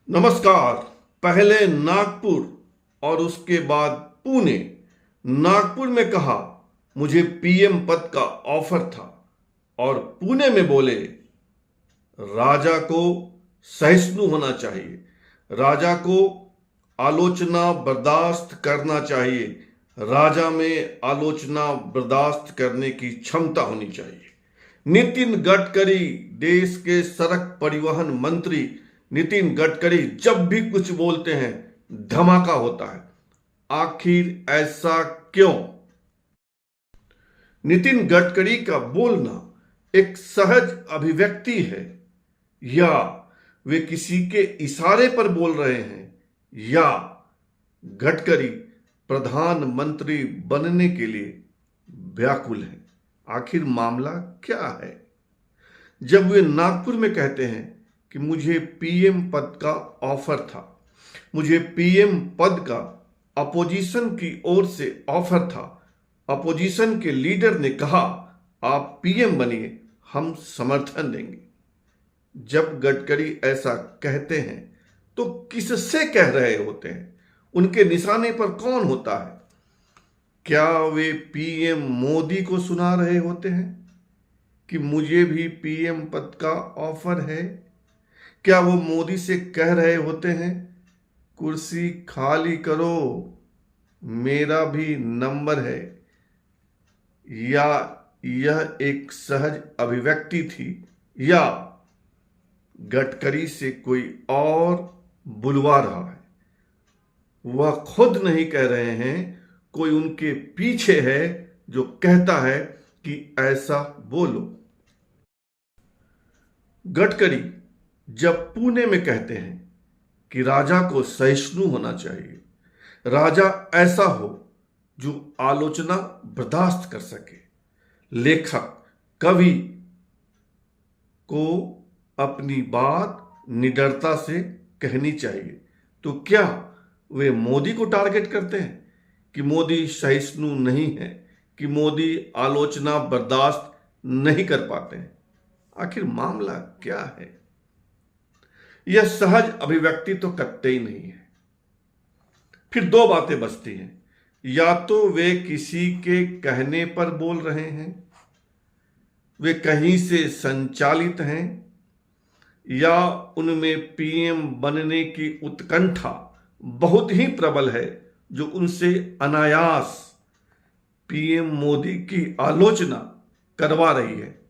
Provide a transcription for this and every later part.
नमस्कार। पहले नागपुर और उसके बाद पुणे। नागपुर में कहा मुझे पीएम पद का ऑफर था और पुणे में बोले राजा को सहिष्णु होना चाहिए, राजा को आलोचना बर्दाश्त करना चाहिए, राजा में आलोचना बर्दाश्त करने की क्षमता होनी चाहिए। नितिन गडकरी, देश के सड़क परिवहन मंत्री नितिन गडकरी जब भी कुछ बोलते हैं धमाका होता है। आखिर ऐसा क्यों? नितिन गडकरी का बोलना एक सहज अभिव्यक्ति है या वे किसी के इशारे पर बोल रहे हैं या गडकरी प्रधानमंत्री बनने के लिए व्याकुल हैं? आखिर मामला क्या है? जब वे नागपुर में कहते हैं कि मुझे पीएम पद का ऑफर था, मुझे पीएम पद का अपोजिशन की ओर से ऑफर था, अपोजिशन के लीडर ने कहा आप पीएम बनिए, हम समर्थन देंगे। जब गडकरी ऐसा कहते हैं तो किससे कह रहे होते हैं? उनके निशाने पर कौन होता है? क्या वे पीएम मोदी को सुना रहे होते हैं कि मुझे भी पीएम पद का ऑफर है? क्या वो मोदी से कह रहे होते हैं कुर्सी खाली करो, मेरा भी नंबर है? या यह एक सहज अभिव्यक्ति थी या गडकरी से कोई और बुलवा रहा है? वह खुद नहीं कह रहे हैं, कोई उनके पीछे है जो कहता है कि ऐसा बोलो। गडकरी जब पुणे में कहते हैं कि राजा को सहिष्णु होना चाहिए, राजा ऐसा हो जो आलोचना बर्दाश्त कर सके, लेखक कवि को अपनी बात निडरता से कहनी चाहिए, तो क्या वे मोदी को टारगेट करते हैं कि मोदी सहिष्णु नहीं है, कि मोदी आलोचना बर्दाश्त नहीं कर पाते हैं? आखिर मामला क्या है? यह सहज अभिव्यक्ति तो कतई ही नहीं है। फिर दो बातें बचती हैं, या तो वे किसी के कहने पर बोल रहे हैं, वे कहीं से संचालित हैं, या उनमें पीएम बनने की उत्कंठा बहुत ही प्रबल है जो उनसे अनायास पीएम मोदी की आलोचना करवा रही है।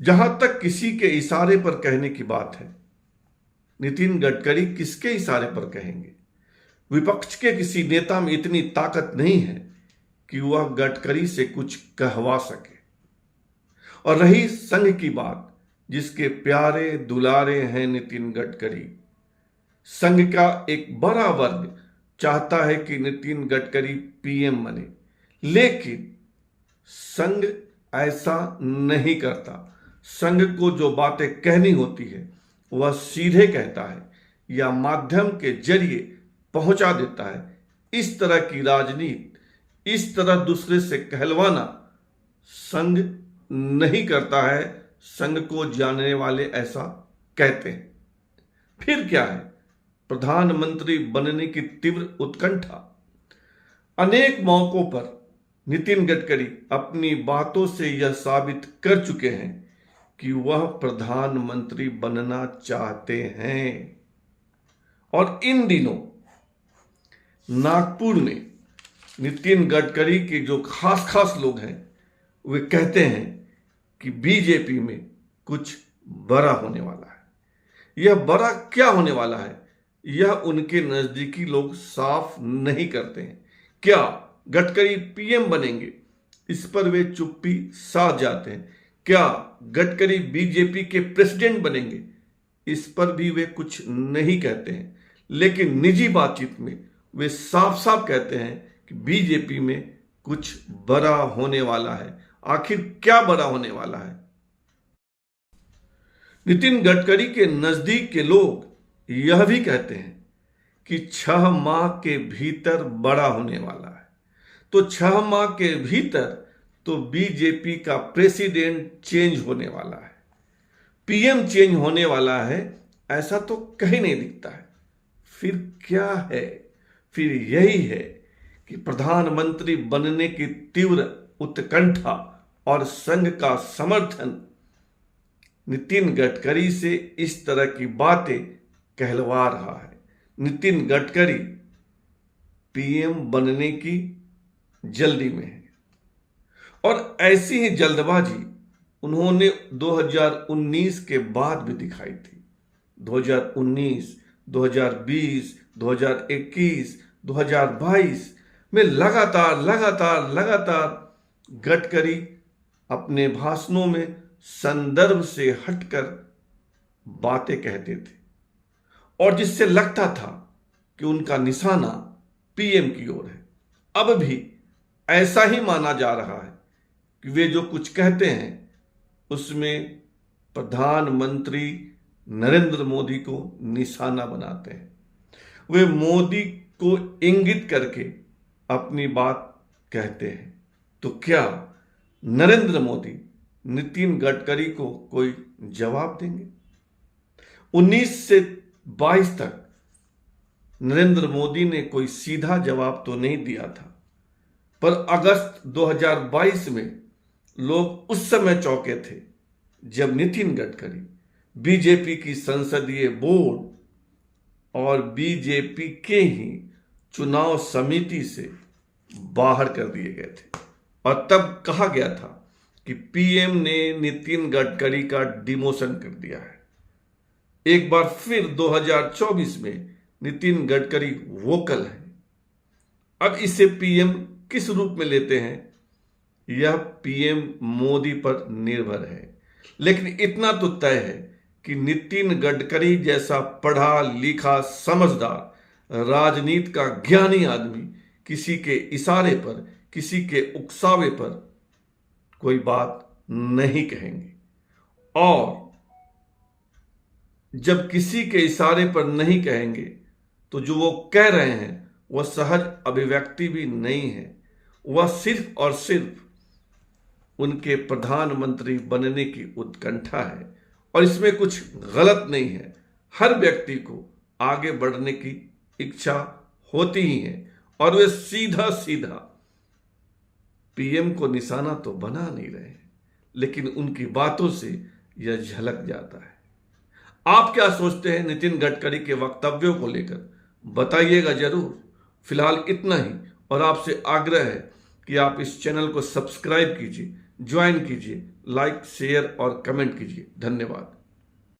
जहां तक किसी के इशारे पर कहने की बात है, नितिन गडकरी किसके इशारे पर कहेंगे? विपक्ष के किसी नेता में इतनी ताकत नहीं है कि वह गडकरी से कुछ कहवा सके। और रही संघ की बात, जिसके प्यारे दुलारे हैं नितिन गडकरी, संघ का एक बड़ा वर्ग चाहता है कि नितिन गडकरी पीएम बने, लेकिन संघ ऐसा नहीं करता। संघ को जो बातें कहनी होती है वह सीधे कहता है या माध्यम के जरिए पहुंचा देता है। इस तरह की राजनीति, इस तरह दूसरे से कहलवाना संघ नहीं करता है। संघ को जानने वाले ऐसा कहते हैं। फिर क्या है? प्रधानमंत्री बनने की तीव्र उत्कंठा। अनेक मौकों पर नितिन गडकरी अपनी बातों से यह साबित कर चुके हैं कि वह प्रधानमंत्री बनना चाहते हैं। और इन दिनों नागपुर में नितिन गडकरी के जो खास लोग हैं वे कहते हैं कि बीजेपी में कुछ बड़ा होने वाला है। यह बड़ा क्या होने वाला है, यह उनके नजदीकी लोग साफ नहीं करते हैं। क्या गडकरी पीएम बनेंगे, इस पर वे चुप्पी साध जाते हैं। क्या गडकरी बीजेपी के प्रेसिडेंट बनेंगे, इस पर भी वे कुछ नहीं कहते हैं। लेकिन निजी बातचीत में वे साफ कहते हैं कि बीजेपी में कुछ बड़ा होने वाला है। आखिर क्या बड़ा होने वाला है? नितिन गडकरी के नजदीक के लोग यह भी कहते हैं कि 6 माह के भीतर बड़ा होने वाला है। तो 6 माह के भीतर तो बीजेपी का प्रेसिडेंट चेंज होने वाला है, पीएम चेंज होने वाला है। ऐसा तो कहीं नहीं दिखता है। फिर क्या है? फिर यही है कि प्रधानमंत्री बनने की तीव्र उत्कंठा और संघ का समर्थन नितिन गडकरी से इस तरह की बातें कहलवा रहा है। नितिन गडकरी पीएम बनने की जल्दी में है और ऐसी ही जल्दबाजी उन्होंने 2019 के बाद भी दिखाई थी। 2019, 2020, 2021, 2022 में लगातार गडकरी अपने भाषणों में संदर्भ से हटकर बातें कहते थे और जिससे लगता था कि उनका निशाना पीएम की ओर है। अब भी ऐसा ही माना जा रहा है कि वे जो कुछ कहते हैं उसमें प्रधानमंत्री नरेंद्र मोदी को निशाना बनाते हैं। वे मोदी को इंगित करके अपनी बात कहते हैं। तो क्या नरेंद्र मोदी नितिन गडकरी को कोई जवाब देंगे? 19 से 22 तक नरेंद्र मोदी ने कोई सीधा जवाब तो नहीं दिया था, पर अगस्त 2022 में लोग उस समय चौंके थे जब नितिन गडकरी बीजेपी की संसदीय बोर्ड और बीजेपी के ही चुनाव समिति से बाहर कर दिए गए थे और तब कहा गया था कि पीएम ने नितिन गडकरी का डिमोशन कर दिया है। एक बार फिर 2024 में नितिन गडकरी वोकल है। अब इसे पीएम किस रूप में लेते हैं यह पीएम मोदी पर निर्भर है, लेकिन इतना तो तय है कि नितिन गडकरी जैसा पढ़ा लिखा समझदार राजनीति का ज्ञानी आदमी किसी के इशारे पर, किसी के उकसावे पर कोई बात नहीं कहेंगे। और जब किसी के इशारे पर नहीं कहेंगे तो जो वो कह रहे हैं वह सहज अभिव्यक्ति भी नहीं है, वह सिर्फ और सिर्फ उनके प्रधानमंत्री बनने की उत्कंठा है। और इसमें कुछ गलत नहीं है। हर व्यक्ति को आगे बढ़ने की इच्छा होती ही है और वे सीधा सीधा पीएम को निशाना तो बना नहीं रहे हैं, लेकिन उनकी बातों से यह झलक जाता है। आप क्या सोचते हैं नितिन गडकरी के वक्तव्यों को लेकर? बताइएगा जरूर। फिलहाल इतना ही और आपसे आग्रह है कि आप इस चैनल को सब्सक्राइब कीजिए, ज्वाइन कीजिए, लाइक, शेयर और कमेंट कीजिए। धन्यवाद।